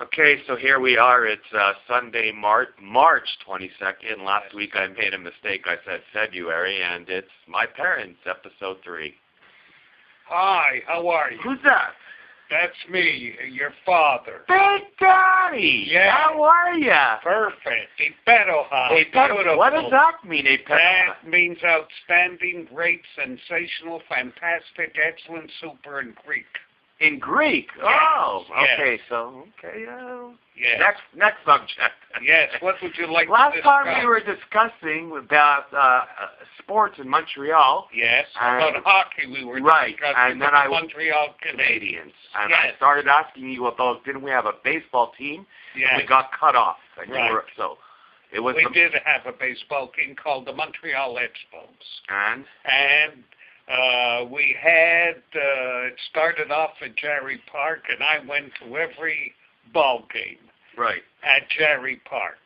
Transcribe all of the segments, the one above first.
Okay, so here we are. It's Sunday, March 22nd. Last week I made a mistake. I said February, and it's My Parents, episode 3. Hi, how are you? Who's that? That's me, your father. Big Daddy! Yeah. How are ya? Perfect. Iperoha. Hey, Beautiful. what does that mean, That means outstanding, great, sensational, fantastic, excellent, super in Greek. In Greek? Yes. Oh, okay, Yes. Yes. Next subject. Yes, what would you like Last to discuss? time we were discussing about sports in Montreal. Yes, about hockey we were right, discussing and then the Montreal Canadiens. And yes. I started asking you about, didn't we have a baseball team? Yes. And we got cut off. And right. We did have a baseball team called the Montreal Expos. And we had, it started off at Jarry Park, and I went to every ball game at Jarry Park.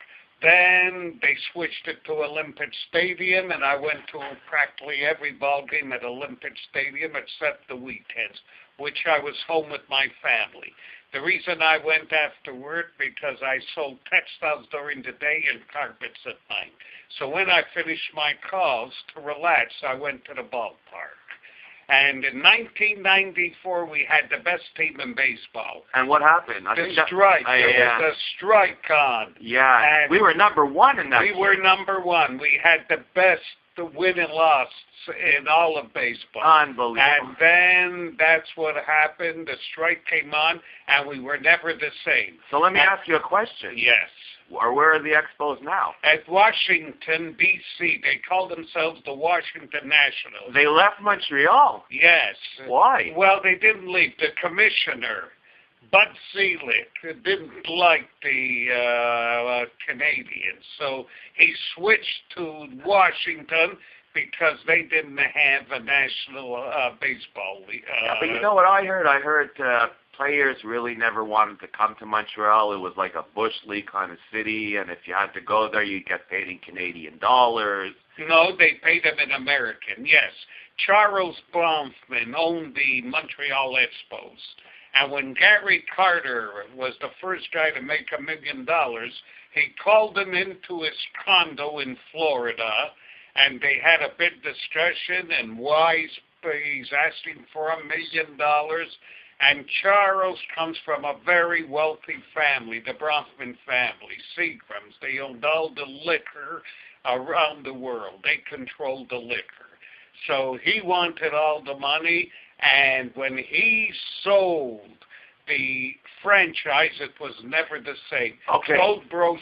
Then they switched it to Olympic Stadium, and I went to practically every ball game at Olympic Stadium except the weekends, which I was home with my family. The reason I went afterward, because I sold textiles during the day and carpets at night. So when I finished my calls to relax, I went to the ballpark. And in 1994, we had the best team in baseball. And what happened? There was a strike on. Yeah, and we were number one in that We were number one. We had the best win and loss in all of baseball. Unbelievable. And then that's what happened. The strike came on, and we were never the same. So let me ask you a question. Yes. Or where are the Expos now? At Washington, D.C. They call themselves the Washington Nationals. They left Montreal? Yes. Why? Well, they didn't leave. The commissioner, Bud Selig, didn't like the Canadians. So he switched to Washington because they didn't have a national baseball league. But you know what I heard? I heard players really never wanted to come to Montreal. It was like a Bush League kind of city, and if you had to go there, you'd get paid in Canadian dollars. No, they paid them in American, yes. Charles Bronfman owned the Montreal Expos. And when Gary Carter was the first guy to make $1 million, he called him into his condo in Florida, and they had a big discussion, and why he's asking for $1 million. And Charles comes from a very wealthy family, the Bronfman family, Seagrams. They owned all the liquor around the world. They controlled the liquor. So he wanted all the money, and when he sold the franchise, it was never the same. Okay. Both bros